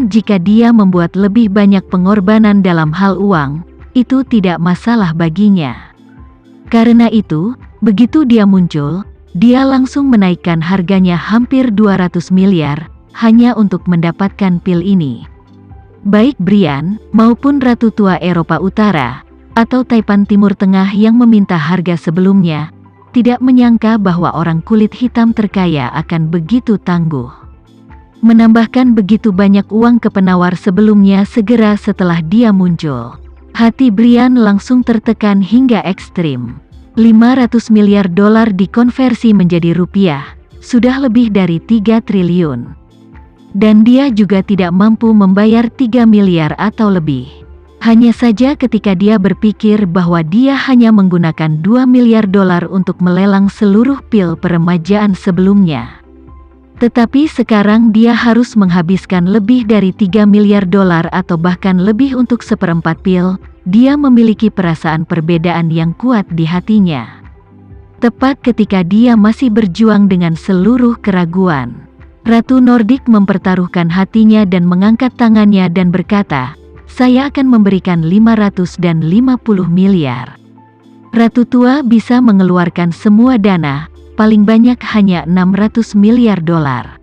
Jika dia membuat lebih banyak pengorbanan dalam hal uang, itu tidak masalah baginya. Karena itu, begitu dia muncul, dia langsung menaikkan harganya hampir 200 miliar, hanya untuk mendapatkan pil ini. Baik Brian, maupun Ratu Tua Eropa Utara, atau Taipan Timur Tengah yang meminta harga sebelumnya, tidak menyangka bahwa orang kulit hitam terkaya akan begitu tangguh. Menambahkan begitu banyak uang ke penawar sebelumnya segera setelah dia muncul. Hati Brian langsung tertekan hingga ekstrim. 500 miliar dolar dikonversi menjadi rupiah, sudah lebih dari 3 triliun. Dan dia juga tidak mampu membayar 3 miliar atau lebih. Hanya saja ketika dia berpikir bahwa dia hanya menggunakan 2 miliar dolar untuk melelang seluruh pil peremajaan sebelumnya. Tetapi sekarang dia harus menghabiskan lebih dari 3 miliar dolar atau bahkan lebih untuk seperempat pil, dia memiliki perasaan perbedaan yang kuat di hatinya. Tepat ketika dia masih berjuang dengan seluruh keraguan, Ratu Nordik mempertaruhkan hatinya dan mengangkat tangannya dan berkata, "Saya akan memberikan 550 miliar. Ratu Tua bisa mengeluarkan semua dana, paling banyak hanya 600 miliar dolar.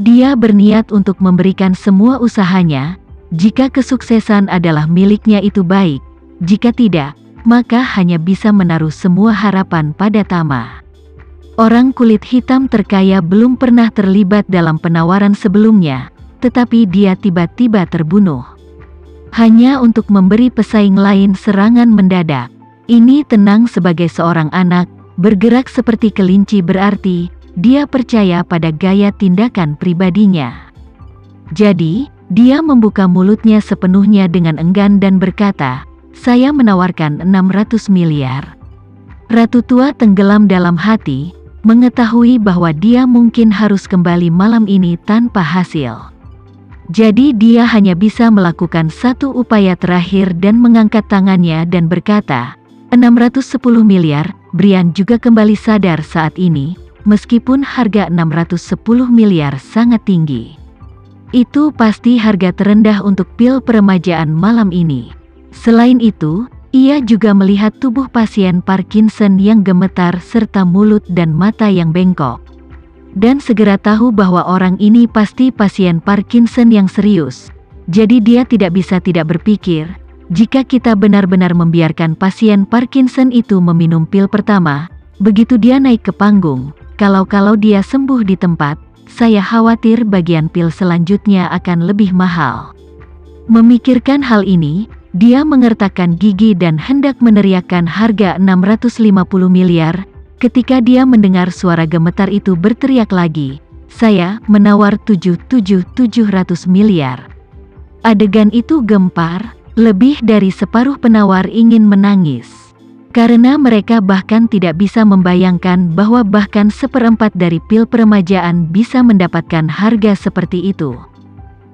Dia berniat untuk memberikan semua usahanya, jika kesuksesan adalah miliknya itu baik, jika tidak, maka hanya bisa menaruh semua harapan pada Tama." Orang kulit hitam terkaya belum pernah terlibat dalam penawaran sebelumnya, tetapi dia tiba-tiba terbunuh. Hanya untuk memberi pesaing lain serangan mendadak. Ini tenang sebagai seorang anak, bergerak seperti kelinci berarti, dia percaya pada gaya tindakan pribadinya. Jadi, dia membuka mulutnya sepenuhnya dengan enggan dan berkata, "Saya menawarkan 600 miliar. Ratu Tua tenggelam dalam hati, mengetahui bahwa dia mungkin harus kembali malam ini tanpa hasil. Jadi dia hanya bisa melakukan satu upaya terakhir dan mengangkat tangannya dan berkata, 610 miliar, Brian juga kembali sadar saat ini, meskipun harga 610 miliar sangat tinggi. Itu pasti harga terendah untuk pil peremajaan malam ini. Selain itu, ia juga melihat tubuh pasien Parkinson yang gemetar serta mulut dan mata yang bengkok. Dan segera tahu bahwa orang ini pasti pasien Parkinson yang serius. Jadi dia tidak bisa tidak berpikir, jika kita benar-benar membiarkan pasien Parkinson itu meminum pil pertama, begitu dia naik ke panggung, kalau dia sembuh di tempat, saya khawatir bagian pil selanjutnya akan lebih mahal. Memikirkan hal ini, dia mengertakkan gigi dan hendak meneriakkan harga 650 miliar, ketika dia mendengar suara gemetar itu berteriak lagi, "Saya menawar 700 miliar." Adegan itu gempar, lebih dari separuh penawar ingin menangis. Karena mereka bahkan tidak bisa membayangkan bahwa bahkan seperempat dari pil peremajaan bisa mendapatkan harga seperti itu.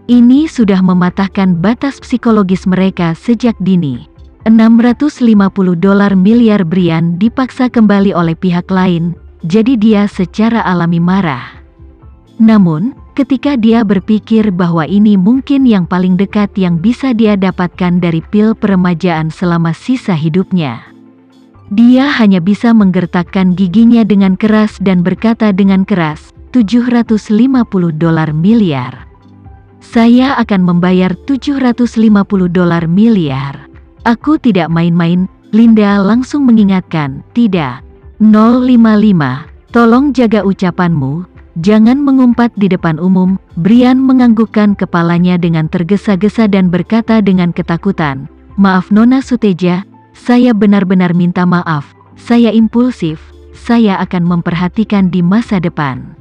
Ini sudah mematahkan batas psikologis mereka sejak dini. 650 dolar miliar Brian dipaksa kembali oleh pihak lain, jadi dia secara alami marah. Namun, ketika dia berpikir bahwa ini mungkin yang paling dekat yang bisa dia dapatkan dari pil peremajaan selama sisa hidupnya, dia hanya bisa menggertakkan giginya dengan keras dan berkata dengan keras, 750 dolar miliar. Saya akan membayar 750 dolar miliar. Aku tidak main-main, Linda langsung mengingatkan, tidak. 055, tolong jaga ucapanmu, jangan mengumpat di depan umum. Brian menganggukkan kepalanya dengan tergesa-gesa dan berkata dengan ketakutan, "Maaf Nona Suteja, saya benar-benar minta maaf, saya impulsif, saya akan memperhatikan di masa depan."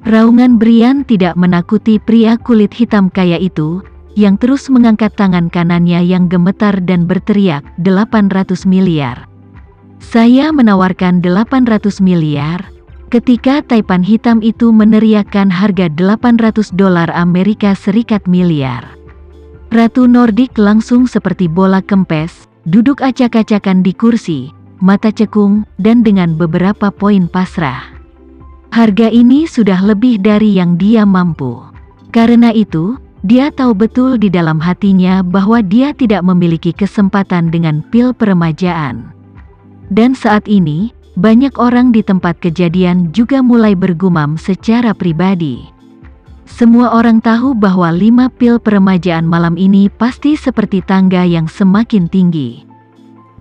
Raungan Brian tidak menakuti pria kulit hitam kaya itu, yang terus mengangkat tangan kanannya yang gemetar dan berteriak, 800 miliar. Saya menawarkan 800 miliar. Ketika Taipan hitam itu meneriakkan harga 800 dolar Amerika Serikat miliar. Ratu Nordik langsung seperti bola kempes, duduk acak-acakan di kursi, mata cekung, dan dengan beberapa poin pasrah. Harga ini sudah lebih dari yang dia mampu. Karena itu, dia tahu betul di dalam hatinya bahwa dia tidak memiliki kesempatan dengan pil peremajaan. Dan saat ini, banyak orang di tempat kejadian juga mulai bergumam secara pribadi. Semua orang tahu bahwa 5 pil peremajaan malam ini pasti seperti tangga yang semakin tinggi.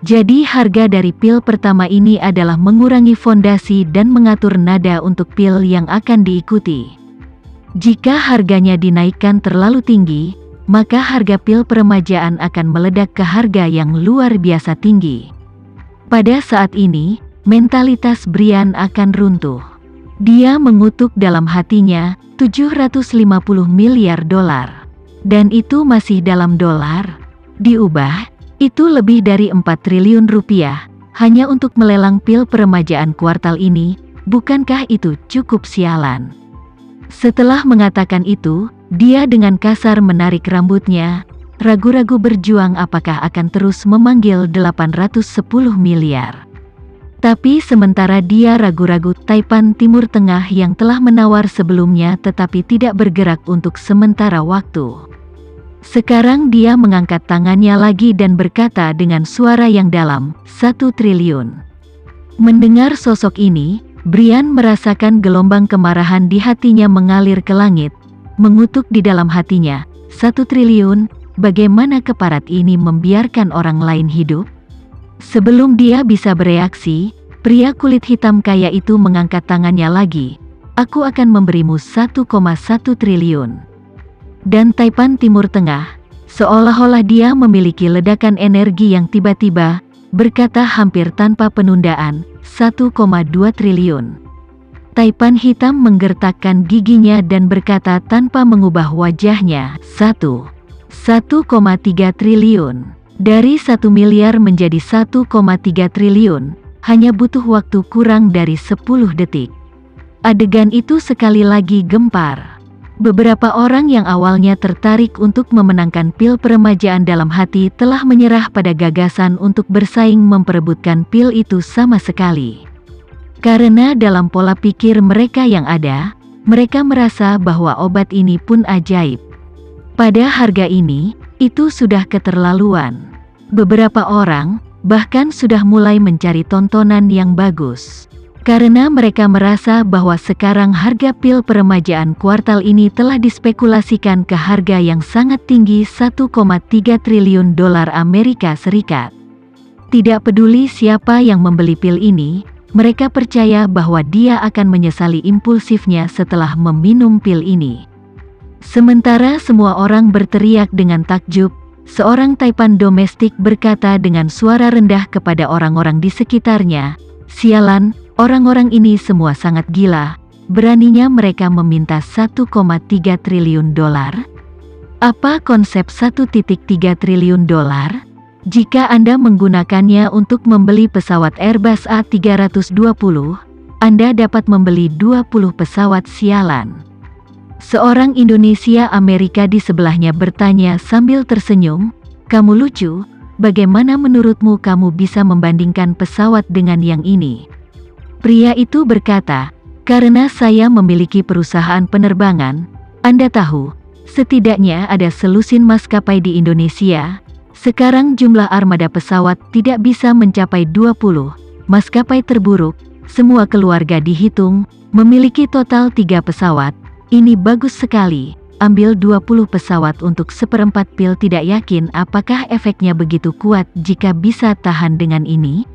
Jadi harga dari pil pertama ini adalah mengurangi fondasi dan mengatur nada untuk pil yang akan diikuti. Jika harganya dinaikkan terlalu tinggi, maka harga pil peremajaan akan meledak ke harga yang luar biasa tinggi. Pada saat ini, mentalitas Brian akan runtuh. Dia mengutuk dalam hatinya, 750 miliar dolar. Dan itu masih dalam dolar. Diubah, itu lebih dari 4 triliun rupiah, hanya untuk melelang pil peremajaan kuartal ini. Bukankah itu cukup sialan? Setelah mengatakan itu, dia dengan kasar menarik rambutnya, ragu-ragu berjuang apakah akan terus memanggil 810 miliar. Tapi sementara dia ragu-ragu, Taipan Timur Tengah yang telah menawar sebelumnya tetapi tidak bergerak untuk sementara waktu. Sekarang dia mengangkat tangannya lagi dan berkata dengan suara yang dalam, 1 triliun. Mendengar sosok ini, Brian merasakan gelombang kemarahan di hatinya mengalir ke langit, mengutuk di dalam hatinya, 1 triliun, bagaimana keparat ini membiarkan orang lain hidup? Sebelum dia bisa bereaksi, pria kulit hitam kaya itu mengangkat tangannya lagi, aku akan memberimu 1,1 triliun. Dan Taipan Timur Tengah, seolah-olah dia memiliki ledakan energi yang tiba-tiba, berkata hampir tanpa penundaan, 1,2 triliun. Taipan hitam menggertakkan giginya dan berkata tanpa mengubah wajahnya, 1,3 triliun. Dari 1 miliar menjadi 1,3 triliun, hanya butuh waktu kurang dari 10 detik. Adegan itu sekali lagi gempar. Beberapa orang yang awalnya tertarik untuk memenangkan pil peremajaan dalam hati telah menyerah pada gagasan untuk bersaing memperebutkan pil itu sama sekali. Karena dalam pola pikir mereka yang ada, mereka merasa bahwa obat ini pun ajaib. Pada harga ini, itu sudah keterlaluan. Beberapa orang, bahkan sudah mulai mencari tontonan yang bagus. Karena mereka merasa bahwa sekarang harga pil peremajaan kuartal ini telah dispekulasikan ke harga yang sangat tinggi 1,3 triliun dolar Amerika Serikat. Tidak peduli siapa yang membeli pil ini, mereka percaya bahwa dia akan menyesali impulsifnya setelah meminum pil ini. Sementara semua orang berteriak dengan takjub, seorang Taipan domestik berkata dengan suara rendah kepada orang-orang di sekitarnya, sialan, orang-orang ini semua sangat gila, beraninya mereka meminta 1,3 triliun dolar? Apa konsep 1,3 triliun dolar? Jika Anda menggunakannya untuk membeli pesawat Airbus A320, Anda dapat membeli 20 pesawat sialan. Seorang Indonesia Amerika di sebelahnya bertanya sambil tersenyum, kamu lucu, bagaimana menurutmu kamu bisa membandingkan pesawat dengan yang ini? Pria itu berkata, karena saya memiliki perusahaan penerbangan, Anda tahu, setidaknya ada selusin maskapai di Indonesia. Sekarang jumlah armada pesawat tidak bisa mencapai 20. Maskapai terburuk, semua keluarga dihitung, memiliki total 3 pesawat. Ini bagus sekali, ambil 20 pesawat untuk 1/4 pil. Tidak yakin apakah efeknya begitu kuat jika bisa tahan dengan ini?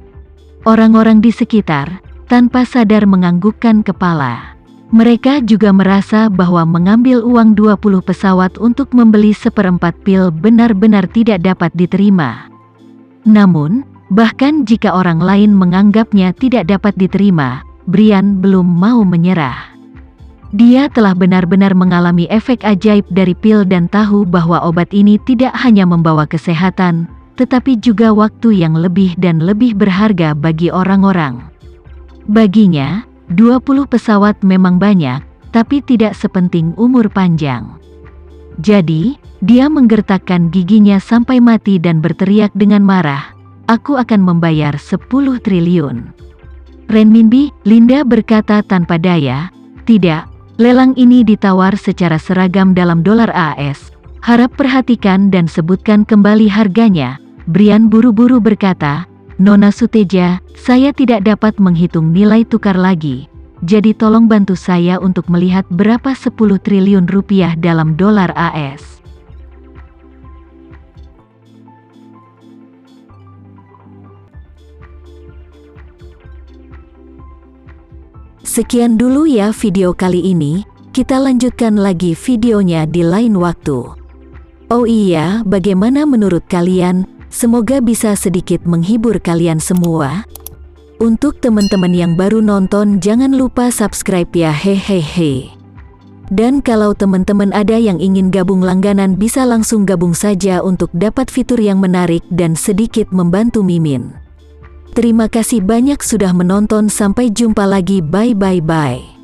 Orang-orang di sekitar, tanpa sadar menganggukkan kepala. Mereka juga merasa bahwa mengambil uang 20 pesawat untuk membeli 1/4 pil benar-benar tidak dapat diterima. Namun, bahkan jika orang lain menganggapnya tidak dapat diterima, Brian belum mau menyerah. Dia telah benar-benar mengalami efek ajaib dari pil dan tahu bahwa obat ini tidak hanya membawa kesehatan, tetapi juga waktu yang lebih dan lebih berharga bagi orang-orang. Baginya, 20 pesawat memang banyak, tapi tidak sepenting umur panjang. Jadi, dia menggertakkan giginya sampai mati dan berteriak dengan marah, aku akan membayar 10 triliun. Renminbi, Linda berkata tanpa daya, tidak, lelang ini ditawar secara seragam dalam dolar AS, Harap perhatikan dan sebutkan kembali harganya. Brian buru-buru berkata, Nona Suteja, saya tidak dapat menghitung nilai tukar lagi. Jadi tolong bantu saya untuk melihat berapa 10 triliun rupiah dalam dolar AS. Sekian dulu ya video kali ini, kita lanjutkan lagi videonya di lain waktu. Oh iya, bagaimana menurut kalian? Semoga bisa sedikit menghibur kalian semua. Untuk teman-teman yang baru nonton, jangan lupa subscribe ya, hehehe. Dan kalau teman-teman ada yang ingin gabung langganan, bisa langsung gabung saja untuk dapat fitur yang menarik dan sedikit membantu Mimin. Terima kasih banyak sudah menonton, sampai jumpa lagi, bye.